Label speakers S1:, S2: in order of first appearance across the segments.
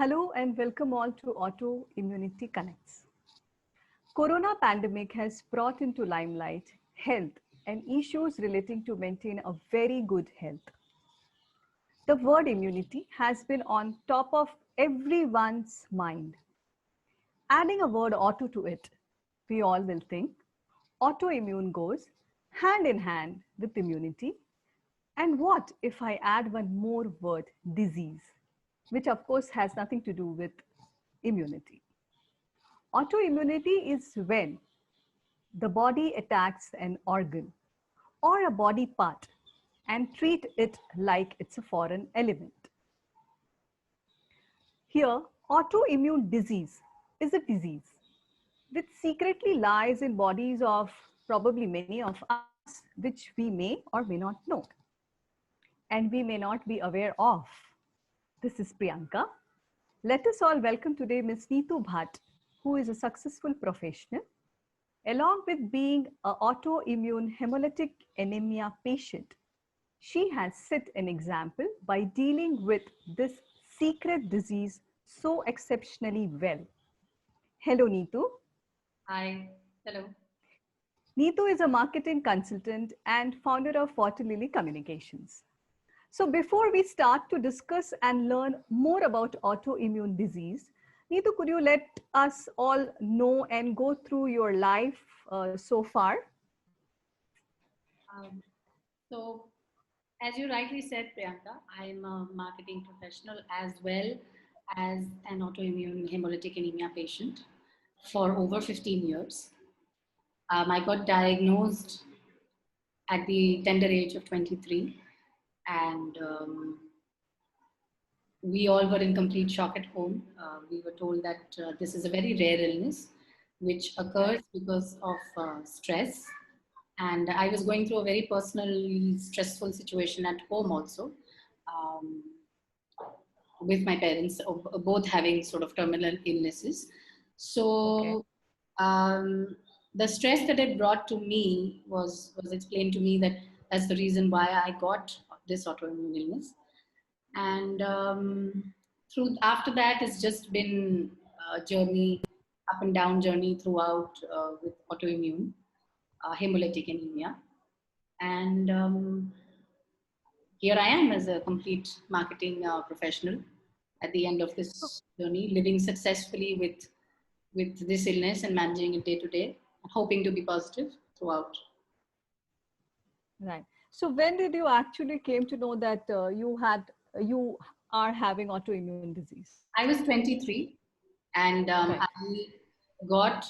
S1: Hello and welcome all to Autoimmunity Connects. Corona pandemic has brought into limelight health and issues relating to maintain a very good health. The word immunity has been on top of everyone's mind. Adding a word auto to it, we all will think autoimmune goes hand in hand with immunity. And what if I add one more word, disease, which of course has nothing to do with immunity? Autoimmunity is when the body attacks an organ or a body part and treat it like it's a foreign element. Here, autoimmune disease is a disease which secretly lies in bodies of probably many of us, which we may or may not know and we may not be aware of. This is Priyanka. Let us all welcome today Ms. Neetu Bhatt, who is a successful professional. Along with being an autoimmune hemolytic anemia patient, she has set an example by dealing with this secret disease so exceptionally well. Hello, Neetu.
S2: Hi, hello.
S1: Neetu is a marketing consultant and founder of Water Lily Communications. So before we start to discuss and learn more about autoimmune disease, Neetu, could you let us all know and go through your life so far?
S2: So, as you rightly said, Priyanka, I'm a marketing professional as well as an autoimmune hemolytic anemia patient for over 15 years. I got diagnosed at the tender age of 23, and we all were in complete shock at home. We were told that this is a very rare illness which occurs because of stress. And I was going through a very personally stressful situation at home also, um, with my parents, both having sort of terminal illnesses.
S1: Okay.
S2: So the stress that it brought to me was explained to me that that's the reason why I got this autoimmune illness. And through after that, it's just been a journey, up and down journey throughout with autoimmune hemolytic anemia. And here I am as a complete marketing professional at the end of this journey, living successfully with this illness and managing it day to day, hoping to be positive throughout.
S1: Right. So when did you actually came to know that you are having autoimmune disease?
S2: I was 23, and
S1: Right.
S2: I got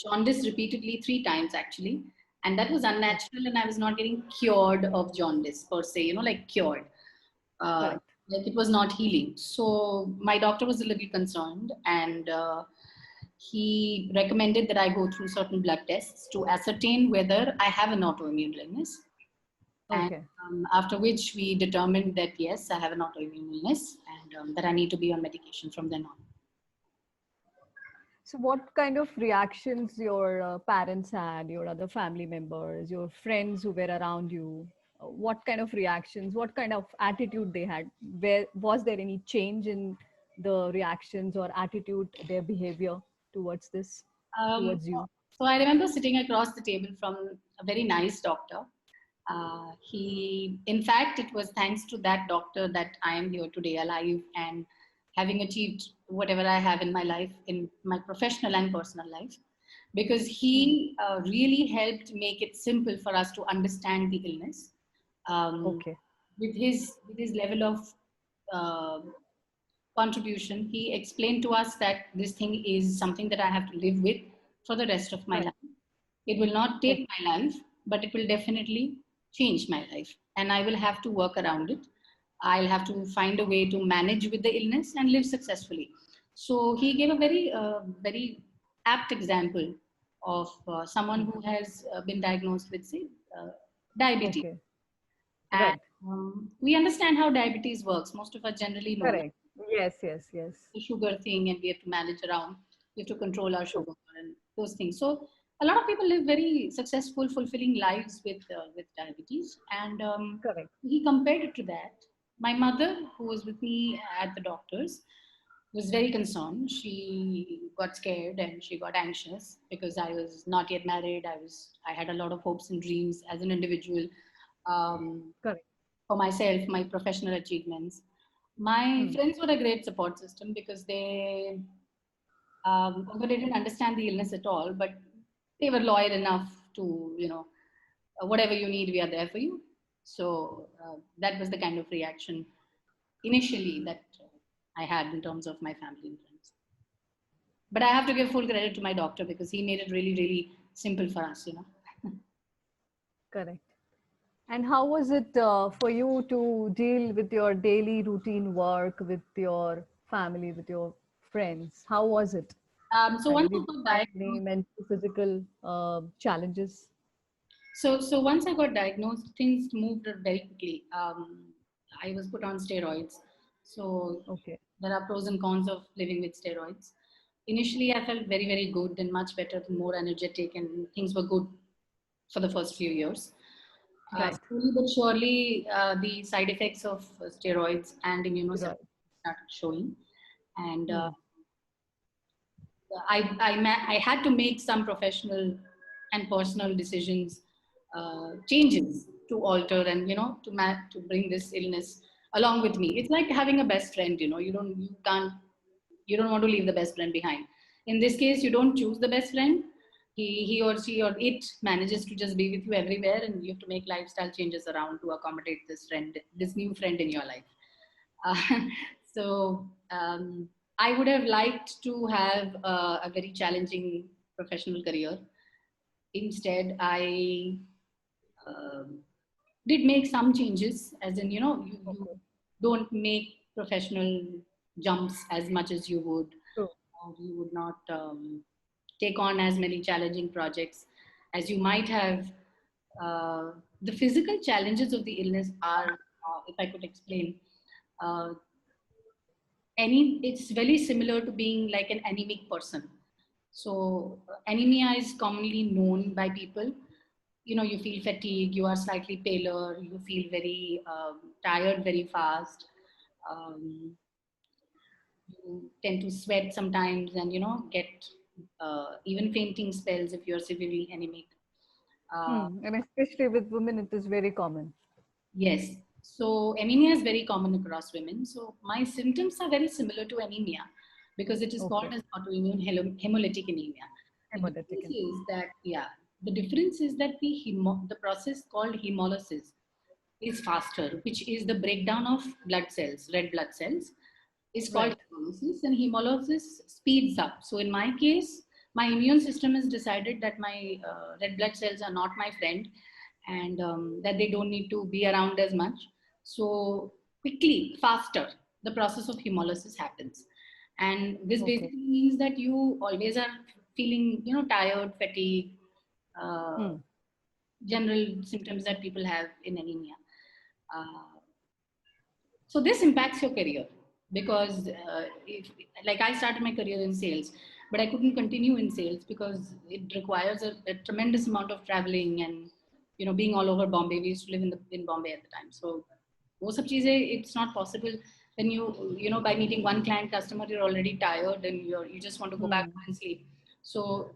S2: jaundice repeatedly 3 times actually, and that was unnatural, and I was not getting cured of jaundice per se, like cured.
S1: Correct.
S2: Like it was not healing. So my doctor was a little concerned, and he recommended that I go through certain blood tests to ascertain whether I have an autoimmune illness. And
S1: Okay.
S2: after which we determined that yes, I have an autoimmune illness, and that I need to be on medication from then on.
S1: So what kind of reactions your parents had, your other family members, your friends who were around you? What kind of reactions, what kind of attitude they had? Where was there any change in the reactions or attitude, their behavior towards this,
S2: Um,
S1: towards you?
S2: so I remember sitting across the table from a very nice doctor. In fact, it was thanks to that doctor that I am here today, alive and having achieved whatever I have in my life, in my professional and personal life, because
S1: Hmm.
S2: he really helped make it simple for us to understand the illness. Um,
S1: Okay.
S2: with his level of uh, contribution, he explained to us that this thing is something that I have to live with for the rest of my
S1: Right.
S2: life. It will not
S1: Okay.
S2: take my life, but it will definitely change my life. And I will have to work around it. I'll have to find a way to manage with the illness and live successfully. So he gave a very apt example of someone who has been diagnosed with, say, diabetes.
S1: Okay.
S2: And
S1: Right.
S2: we understand how diabetes works. Most of us generally know that
S1: Correct. Yes, yes, yes.
S2: the sugar thing, and we have to manage around. We have to control our
S1: True.
S2: sugar and those things. So a lot of people live very successful, fulfilling lives with diabetes, and
S1: Correct.
S2: he compared it to that. My mother, who was with me at the doctor's, was very concerned. She got scared and she got anxious because I was not yet married. I had a lot of hopes and dreams as an individual, um,
S1: Correct.
S2: for myself, my professional achievements. My
S1: Hmm.
S2: friends were a great support system because although they didn't understand the illness at all, but they were loyal enough to, whatever you need, we are there for you. So that was the kind of reaction initially that I had in terms of my family and friends. But I have to give full credit to my doctor because he made it really, really simple for us.
S1: Correct. And how was it for you to deal with your daily routine work, with your family, with your friends? How was it?
S2: So once
S1: Did
S2: I
S1: you
S2: got
S1: find any
S2: diagnosed,
S1: mental, physical challenges?
S2: so once I got diagnosed, things moved very quickly. I was put on steroids. So
S1: Okay.
S2: there are pros and cons of living with steroids. Initially, I felt very, very good and much better, more energetic, and things were good for the first few years.
S1: Right.
S2: Slowly but surely, the side effects of steroids and immunosuppressants
S1: Right.
S2: started showing, and
S1: Hmm.
S2: I had to make some professional and personal decisions, changes to alter and to bring this illness along with me. It's like having a best friend. You don't want to leave the best friend behind. In this case, you don't choose the best friend. He or she or it manages to just be with you everywhere, and you have to make lifestyle changes around to accommodate this new friend in your life. Uh, so I would have liked to have a very challenging professional career. Instead, I um did make some changes, as in, you
S1: Okay.
S2: don't make professional jumps as much as you would,
S1: True.
S2: or you would not take on as many challenging projects as you might have. Uh, the physical challenges of the illness are, if I could explain, uh, it's very similar to being like an anemic person. So anemia is commonly known by people. You feel fatigue, you are slightly paler, you feel very tired very fast. um, you tend to sweat sometimes, and get even fainting spells if you're severely anemic. uh,
S1: Hmm. And especially with women, it is very common.
S2: Yes. So anemia is very common across women. So my symptoms are very similar to anemia because it is called
S1: Okay.
S2: as autoimmune hemolytic anemia. The
S1: Hemolytic.
S2: difference is that, yeah, the difference is that the process called hemolysis is faster, which is the breakdown of blood cells, red blood cells, is called
S1: Right.
S2: hemolysis, and hemolysis speeds up. So in my case, my immune system has decided that my red blood cells are not my friend, and that they don't need to be around as much. So quickly, faster, the process of hemolysis happens. And this
S1: Okay.
S2: basically means that you always are feeling, tired, fatigue, uh,
S1: Hmm.
S2: general symptoms that people have in anemia. Uh, so this impacts your career because, like, I started my career in sales, but I couldn't continue in sales because it requires a tremendous amount of traveling and being all over Bombay. We used to live in Bombay at the time, so most of cheese it's not possible. When by meeting one client customer, you're already tired and you just want to go back
S1: Hmm.
S2: and sleep. So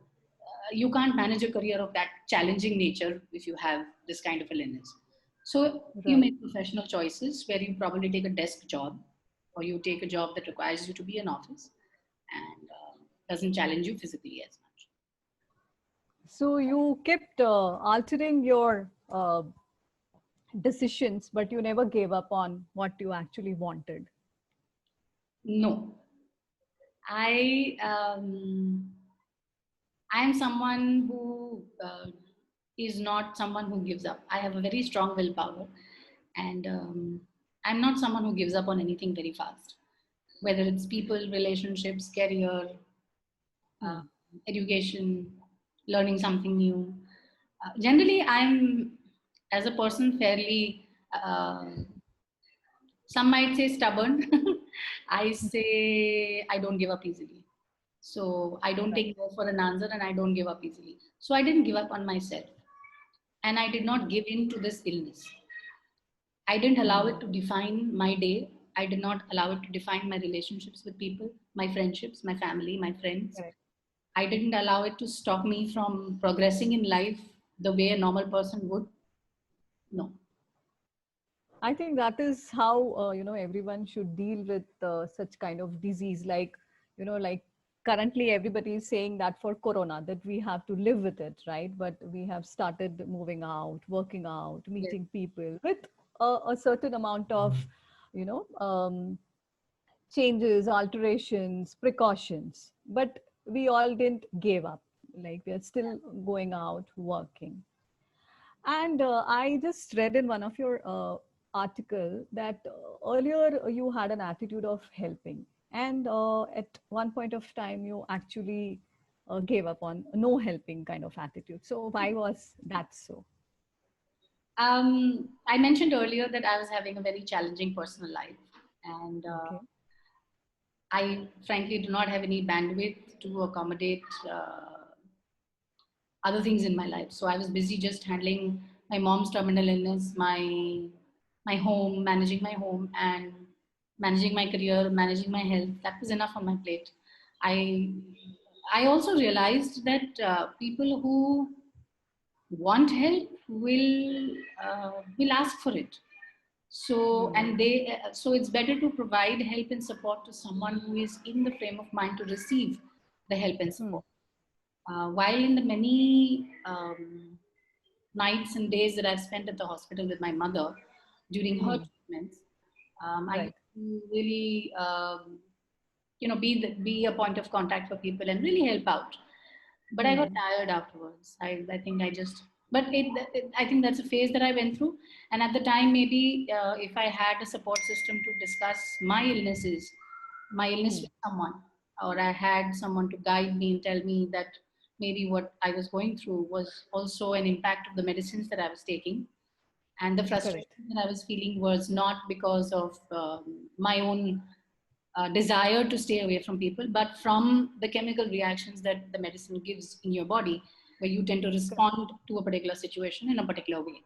S2: you can't manage a career of that challenging nature if you have this kind of illness. So you
S1: Right.
S2: make professional choices where you probably take a desk job, or you take a job that requires you to be in office and doesn't challenge you physically as much.
S1: So you kept altering your decisions, but you never gave up on what you actually wanted.
S2: No, I I am someone who is not someone who gives up. I have a very strong willpower, and I'm not someone who gives up on anything very fast. Whether it's people, relationships, career, uh,
S1: Hmm.
S2: education, learning something new. Generally, I'm, as a person, fairly, some might say stubborn. I say I don't give up easily. So I don't
S1: Right.
S2: take no for an answer, and I don't give up easily. So I didn't give up on myself, and I did not
S1: Hmm.
S2: give in to this illness. I didn't allow
S1: Hmm.
S2: it to define my day. I did not allow it to define my relationships with people, my friendships, my family, my friends.
S1: Correct.
S2: I didn't allow it to stop me from progressing in life the way a normal person would. No.
S1: I think that is how everyone should deal with such kind of disease. Like like currently everybody is saying that for Corona that we have to live with it, right? But we have started moving out, working out,
S2: Yes.
S1: meeting people with a certain amount of you know um, changes, alterations, precautions. But we all didn't give up. Like we are still going out, working. And I just read in one of your article that earlier you had an attitude of helping, and at one point of time you actually gave up on no helping kind of attitude. So why was that so?
S2: I mentioned earlier that I was having a very challenging personal life, and
S1: Okay.
S2: I frankly do not have any bandwidth to accommodate other things in my life. So I was busy just handling my mom's terminal illness, my home, managing my home, and managing my career, managing my health. That was enough on my plate. I I also realized that people who want help will ask for it. So
S1: Hmm.
S2: so it's better to provide help and support to someone who is in the frame of mind to receive the help and
S1: Hmm.
S2: support. While in the many nights and days that I've spent at the hospital with my mother during her
S1: Hmm.
S2: treatments, I
S1: Right.
S2: used to really, be a point of contact for people and really help out. But I got
S1: Hmm.
S2: tired afterwards. I think I just, but I think that's a phase that I went through. And at the time, maybe if I had a support system to discuss my illness
S1: Hmm.
S2: with someone, or I had someone to guide me and tell me that maybe what I was going through was also an impact of the medicines that I was taking. And the frustration
S1: Correct.
S2: that I was feeling was not because of my own desire to stay away from people, but from the chemical reactions that the medicine gives in your body, where you tend to
S1: Correct.
S2: respond to a particular situation in a particular way.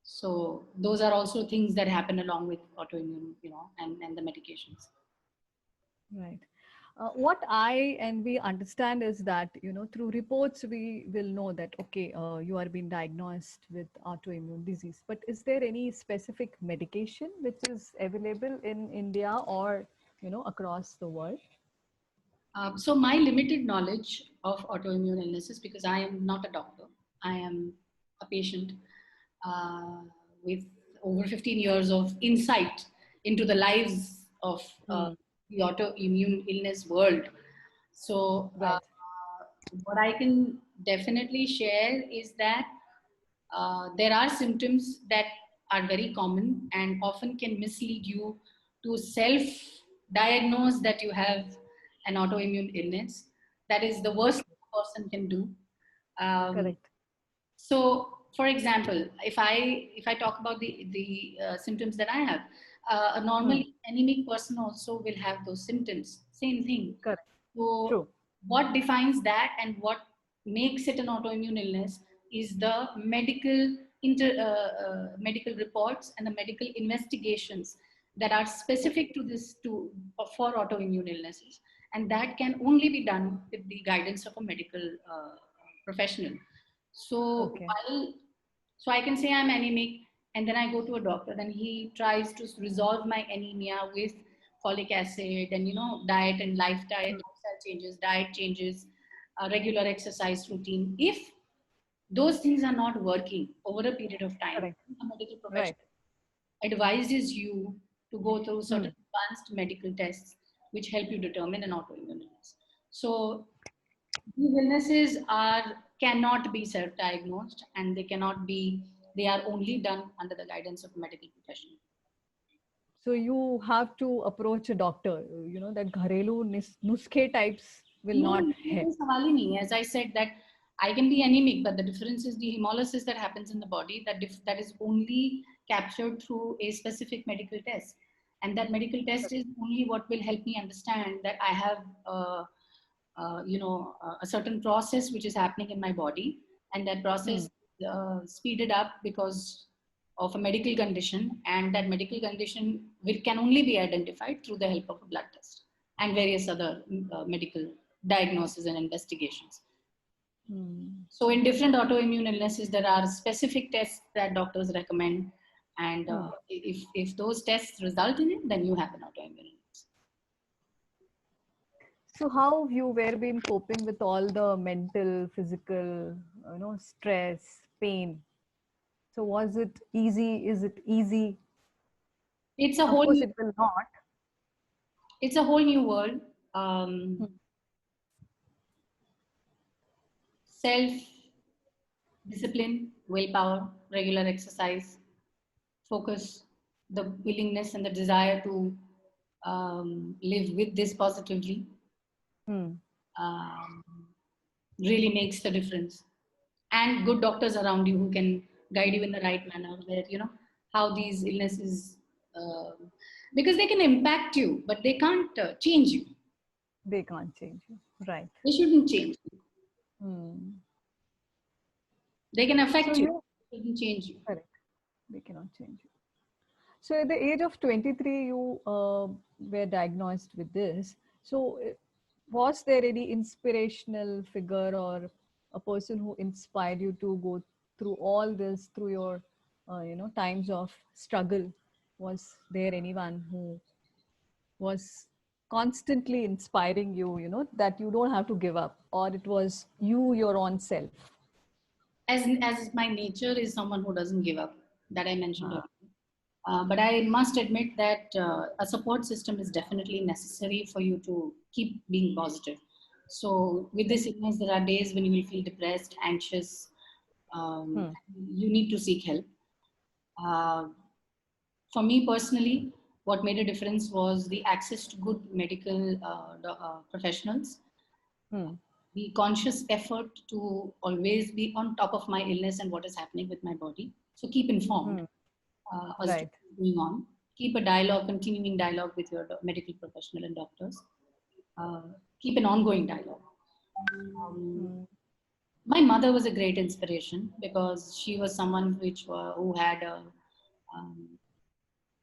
S2: So those are also things that happen along with autoimmune, and the medications.
S1: Right. What I and we understand is that through reports we will know that okay, you are being diagnosed with autoimmune disease. But is there any specific medication which is available in India or across the world?
S2: So my limited knowledge of autoimmune illnesses, because I am not a doctor, I am a patient uh, with over 15 years of insight into the lives of
S1: Hmm.
S2: the autoimmune illness world. So
S1: Right.
S2: what I can definitely share is that there are symptoms that are very common and often can mislead you to self diagnose that you have an autoimmune illness. That is the worst
S1: Okay.
S2: a person can do. Um,
S1: Correct.
S2: so, for example, if I talk about the symptoms that I have, a
S1: Hmm.
S2: normally anemic person also will have those symptoms. Same thing.
S1: Correct.
S2: So,
S1: True.
S2: what defines that and what makes it an autoimmune illness is the medical reports and the medical investigations that are specific to this to for autoimmune illnesses, and that can only be done with the guidance of a medical professional. So
S1: Okay.
S2: while so I can say I'm anemic, and then I go to a doctor, and he tries to resolve my anemia with folic acid and diet and
S1: Hmm.
S2: lifestyle changes, diet changes, regular exercise routine. If those things are not working over a period of time,
S1: Correct.
S2: a medical
S1: Right.
S2: professional advises you to go through
S1: Hmm.
S2: certain advanced medical tests which help you determine an autoimmune illness. So these illnesses are cannot be self-diagnosed, and they are only done under the guidance of a medical professional.
S1: So you have to approach a doctor. That gharelu nuskhe types will
S2: No,
S1: not
S2: nuskhe
S1: help.
S2: ka sawal hi nahi hai. As I said that I can be anemic, but the difference is the hemolysis that happens in the body that is only captured through a specific medical test, and that medical test is only what will help me understand that I have a certain process which is happening in my body, and that
S1: Hmm.
S2: process speeded up because of a medical condition, and that medical condition can only be identified through the help of a blood test and various other medical diagnoses and investigations. So in different autoimmune illnesses, there are specific tests that doctors recommend. And if those tests result in it, then you have an autoimmune illness.
S1: So how you were been coping with all the mental, physical, stress, pain? So was it easy? Is it easy?
S2: It's a
S1: Of
S2: whole
S1: course, it will not.
S2: it's a whole new world. Self discipline, willpower, regular exercise, focus, the willingness and the desire to live with this positively um, really makes the difference. And good doctors around you who can guide you in the right manner, where how these illnesses, because they can impact you, but they can't change you.
S1: They can't change you, right?
S2: They shouldn't change you. They can affect you. They shouldn't change you.
S1: Correct. They cannot change you. So at the age of 23, you were diagnosed with this. So was there any inspirational figure or a person who inspired you to go through all this, through your, times of struggle? Was there anyone who was constantly inspiring you, that you don't have to give up, or it was you, your own self?
S2: As my nature is someone who doesn't give up, that I mentioned earlier. But I must admit that a support system is definitely necessary for you to keep being positive. So with this illness, there are days when you will feel depressed, anxious. You need to seek help. For me personally, what made a difference was the access to good medical professionals, the conscious effort to always be on top of my illness and what is happening with my body. So keep informed. As to what's going on. Keep a dialogue, continuing dialogue with your medical professional and doctors. Keep an ongoing dialogue. My mother was a great inspiration because she was someone who had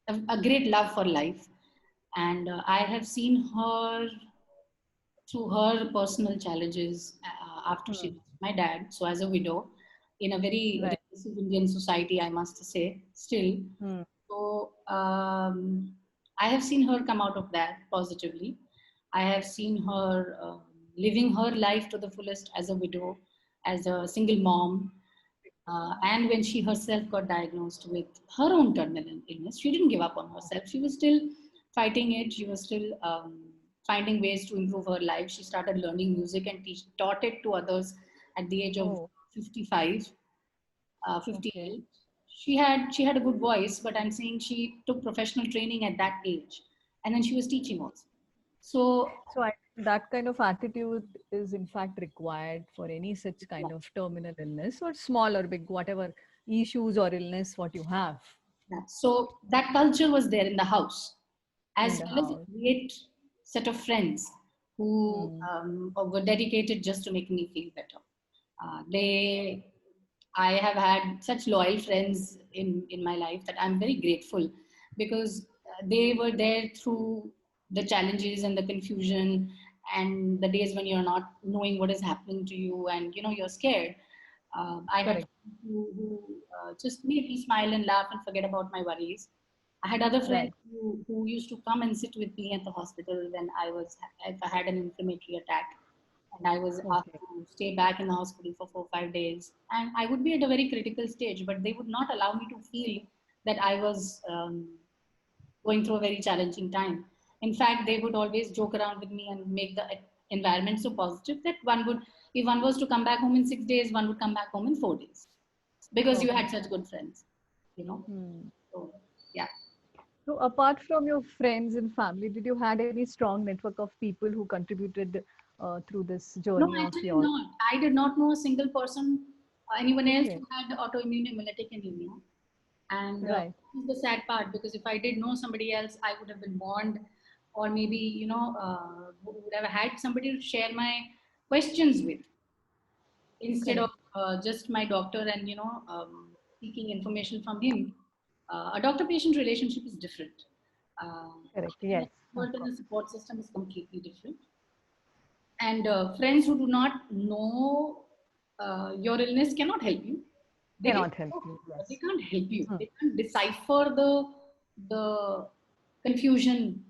S2: a great love for life. And I have seen her through her personal challenges after she lost my dad. So as a widow, in a very repressive Indian society, I must say, still. So I have seen her come out of that positively. I have seen her living her life to the fullest as a widow, as a single mom. And when she herself got diagnosed with her own terminal illness, she didn't give up on herself. She was still fighting it. She was still finding ways to improve her life. She started learning music and taught it to others at the age of 55, 58. She had a good voice, but I'm saying she took professional training at that age, and then she was teaching also. So
S1: that kind of attitude is in fact required for any such kind of terminal illness, or small or big, whatever issues or illness what you have.
S2: So that culture was there in the house, as well as a great set of friends who were dedicated just to make me feel better. I have had such loyal friends in my life that I'm very grateful, because they were there through the challenges and the confusion and the days when you're not knowing what is happening to you, and you're scared. I had friends who just made me smile and laugh and forget about my worries. I had other friends who used to come and sit with me at the hospital when if I had an inflammatory attack, and I was asked to stay back in the hospital for 4 or 5 days. And I would be at a very critical stage, but they would not allow me to feel that I was going through a very challenging time. In fact, they would always joke around with me and make the environment so positive that if one was to come back home in 6 days, one would come back home in 4 days, because you had such good friends, So, yeah.
S1: So apart from your friends and family, did you had any strong network of people who contributed through this journey
S2: No,
S1: of
S2: actually
S1: yours?
S2: not. I did not know a single person, anyone else who had autoimmune hemolytic anemia. And this is the sad part, because if I did know somebody else, I would have been warned, or maybe, would have had somebody to share my questions with, instead of just my doctor and, seeking information from him. A doctor-patient relationship is different.
S1: Correct.
S2: An
S1: Yes. Of
S2: expert in
S1: course.
S2: the support system is completely different. And friends who do not know your illness cannot help you. They can
S1: Cannot help
S2: talk,
S1: you.
S2: but they
S1: Yes.
S2: can't help you.
S1: Hmm.
S2: They can't decipher the confusion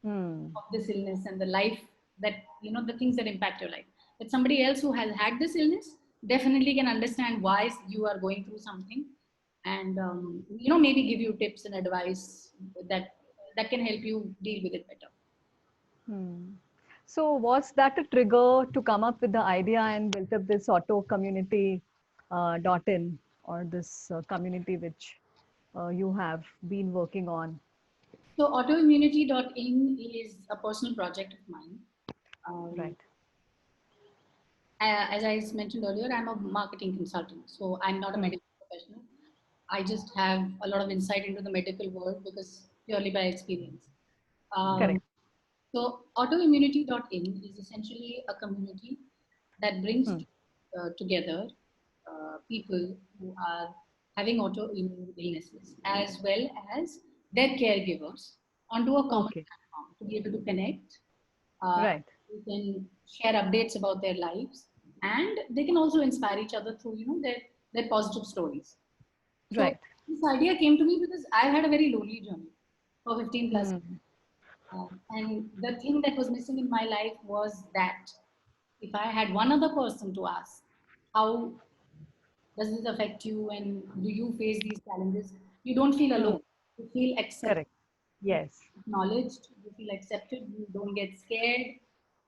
S1: Hmm.
S2: of this illness and the life that, the things that impact your life. But somebody else who has had this illness definitely can understand why you are going through something, and maybe give you tips and advice that can help you deal with it better.
S1: Hmm. So was that a trigger to come up with the idea and build up this auto community .in, or this community which you have been working on?
S2: So autoimmunity.in is a personal project of mine. Um,
S1: Right.
S2: as I mentioned earlier, I'm a marketing consultant, so I'm not a
S1: Hmm.
S2: medical professional. I just have a lot of insight into the medical world because purely by experience. Um,
S1: Correct.
S2: so autoimmunity.in is essentially a community that brings
S1: Hmm.
S2: together people who are having autoimmune illnesses as well as their caregivers onto a common
S1: Okay.
S2: platform to be able to connect. Uh,
S1: Right.
S2: they can share updates about their lives, and they can also inspire each other through their positive stories. So
S1: Right.
S2: this idea came to me because I had a very lonely journey for 15 plus.
S1: Hmm.
S2: And the thing that was missing in my life was that if I had one other person to ask, how does this affect you and do you face these challenges? You don't feel
S1: Hmm.
S2: alone. You feel accepted.
S1: Correct.
S2: You
S1: Yes.
S2: feel acknowledged. You feel accepted. You don't get scared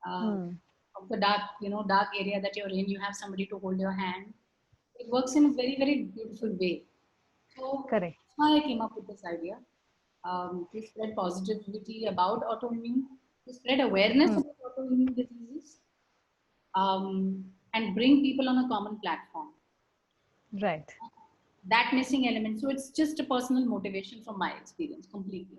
S2: uh,
S1: Hmm.
S2: of the dark area that you're in. You have somebody to hold your hand. It works in a very, very beautiful way. So
S1: Correct.
S2: that's why I came up with this idea, to spread positivity about autoimmune, to spread awareness
S1: Hmm.
S2: about autoimmune diseases, and bring people on a common platform.
S1: Right.
S2: That missing element. So it's just a personal motivation from my experience completely.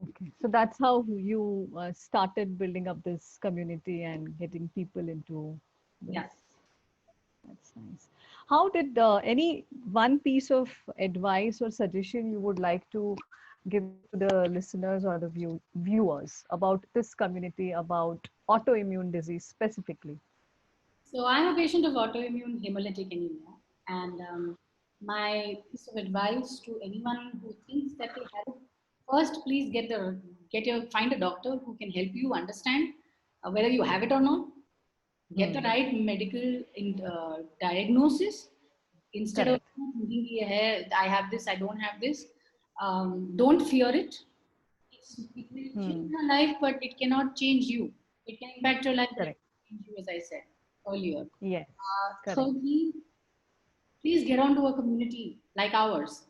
S1: Okay. So that's how you started building up this community and getting people into this.
S2: Yeah.
S1: That's nice. How did any one piece of advice or suggestion you would like to give to the listeners or the viewers about this community, about autoimmune disease specifically?
S2: So I'm a patient of autoimmune hemolytic anemia, and my piece of advice to anyone who thinks that they have it, first, please find a doctor who can help you understand whether you have it or not. Get the
S1: Hmm.
S2: right medical diagnosis instead of
S1: Correct.
S2: thinking, "Yeah, I have this, I don't have this." Don't fear it. It will change
S1: Hmm.
S2: your life, but it cannot change you. It can impact your life, but it
S1: Correct.
S2: can change you, as I said earlier.
S1: Yes. Correct.
S2: Thirdly, please get onto a community like ours,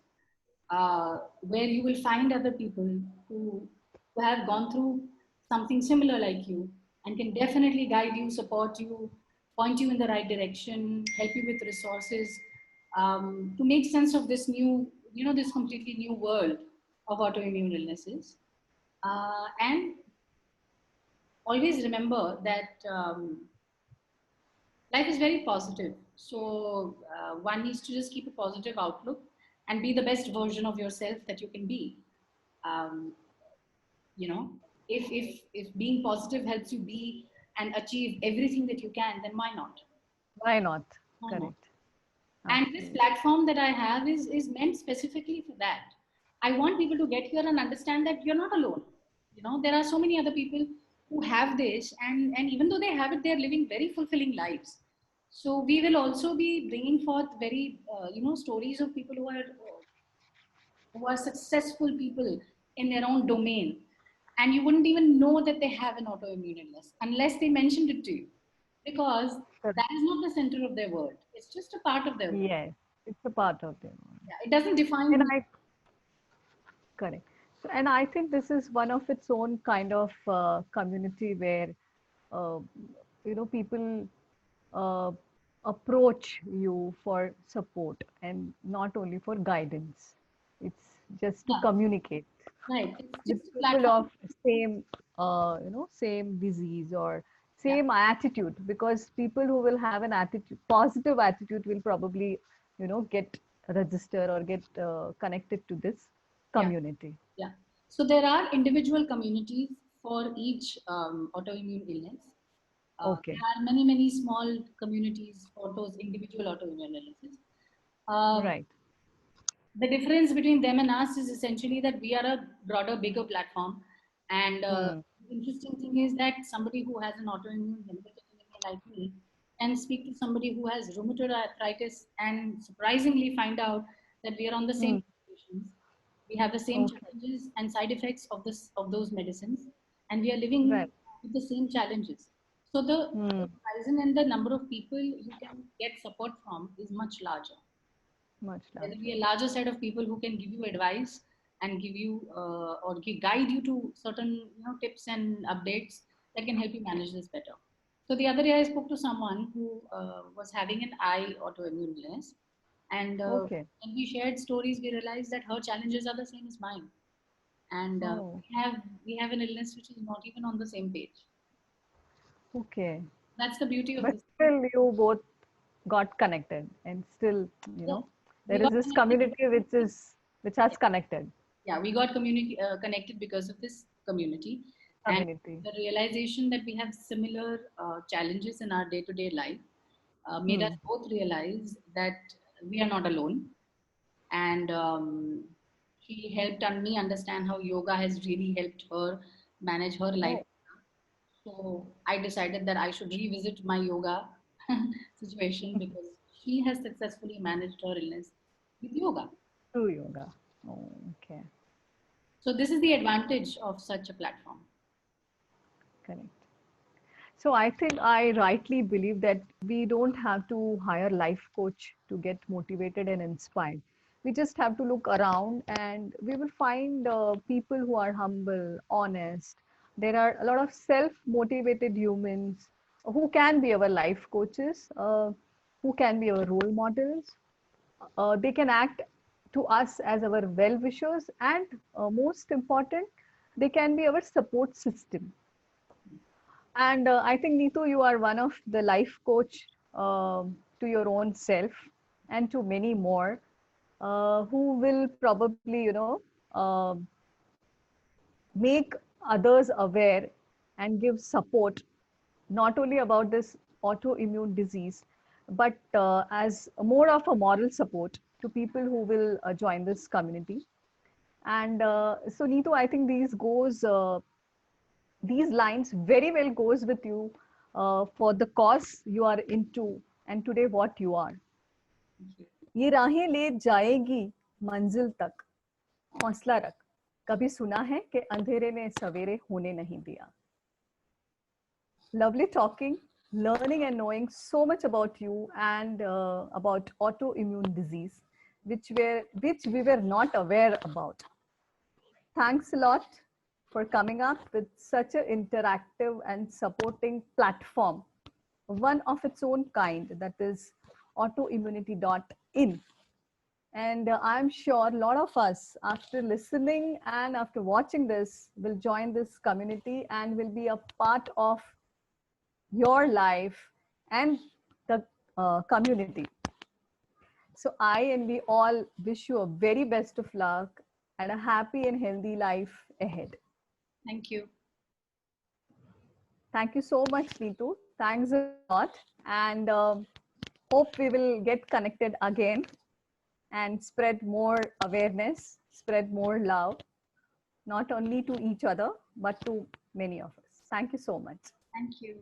S2: where you will find other people who have gone through something similar like you and can definitely guide you, support you, point you in the right direction, help you with resources, to make sense of this completely new world of autoimmune illnesses. And always remember that life is very positive. So one needs to just keep a positive outlook and be the best version of yourself that you can be. Um, you know, if being positive helps you be and achieve everything that you can, then why not?
S1: Why not?
S2: Why not?
S1: Correct.
S2: And this
S1: Absolutely.
S2: platform that I have is meant specifically for that. I want people to get here and understand that you're not alone. There are so many other people who have this, and even though they have it, they're living very fulfilling lives. So we will also be bringing forth very stories of people who are successful people in their own domain, and you wouldn't even know that they have an autoimmune illness unless they mentioned it to you, because
S1: Correct.
S2: that is not the center of their world. It's just a part of their world.
S1: Yes. It's a part of them.
S2: Yeah, it doesn't define
S1: And
S2: me.
S1: I Correct. So, and I think this is one of its own kind of community where, uh, people uh, approach you for support and not only for guidance. It's just to
S2: Yeah,
S1: communicate
S2: right. It's
S1: with
S2: just a
S1: people
S2: platform.
S1: of same, same disease or
S2: Yeah,
S1: same attitude. Because people who will have an attitude, positive attitude, will probably, get register or get connected to this
S2: Yeah.
S1: community?
S2: Yeah. So there are individual communities for each autoimmune illness. There
S1: Okay,
S2: are many, many small communities for those individual autoimmune illnesses. Um,
S1: right.
S2: the difference between them and us is essentially that we are a broader, bigger platform. And
S1: Hmm.
S2: the interesting thing is that somebody who has an autoimmune hemolytic anemia like me can speak to somebody who has rheumatoid arthritis and surprisingly find out that we are on the same
S1: Hmm.
S2: medications. We have the same
S1: Okay,
S2: challenges and side effects of those medicines, and we are living
S1: right.
S2: with the same challenges. So the
S1: Hmm.
S2: horizon and the number of people you can get support from is much larger.
S1: Much
S2: There will
S1: larger.
S2: be a larger set of people who can give you advice and give you guide you to certain tips and updates that can help you manage this better. So the other day I spoke to someone who was having an eye autoimmune illness, and
S1: Okay.
S2: when we shared stories, we realized that her challenges are the same as mine, and
S1: Oh,
S2: we have an illness which is not even on the same page.
S1: okay.
S2: That's the beauty of
S1: But
S2: this.
S1: still, you both got connected, and still,
S2: Yeah, we
S1: there
S2: got
S1: is this
S2: connected.
S1: community which has connected
S2: Yeah, we got connected because of this community, and
S1: community.
S2: the realization that we have similar challenges in our day-to-day life made us
S1: Hmm.
S2: both realize that we are not alone. And she helped me understand how yoga has really helped her manage her life.
S1: Oh,
S2: So I decided that I should revisit my yoga situation because she has successfully managed her illness with yoga.
S1: true yoga. Oh, okay.
S2: So this is the advantage of such a platform.
S1: Correct. So I think I rightly believe that we don't have to hire life coach to get motivated and inspired. We just have to look around and we will find people who are humble, honest. There are a lot of self-motivated humans who can be our life coaches, who can be our role models. They can act to us as our well-wishers, and most important, they can be our support system. And I think, Neetu, you are one of the life coach to your own self and to many more who will probably, make others aware and give support not only about this autoimmune disease, but as more of a moral support to people who will join this community. And so, Neetu, I think these lines very well goes with you for the cause you are into and today what you are.
S2: Thank you.
S1: ये राहें ले जाएगी मंजिल तक, हौसला रख, कभी सुना है कि अंधेरे ने सवेरे होने नहीं दिया. Lovely talking, learning and knowing so much about you and about autoimmune disease, which we were not aware about. Thanks a lot for coming up with such an interactive and supporting platform, one of its own kind, that is autoimmunity.in. And I'm sure a lot of us, after listening and after watching this, will join this community and will be a part of your life and the community. So I and we all wish you a very best of luck and a happy and healthy life ahead.
S2: Thank you.
S1: Thank you so much, Neetu. Thanks a lot. And hope we will get connected again and spread more awareness, spread more love, not only to each other, but to many of us. Thank you so much.
S2: Thank you.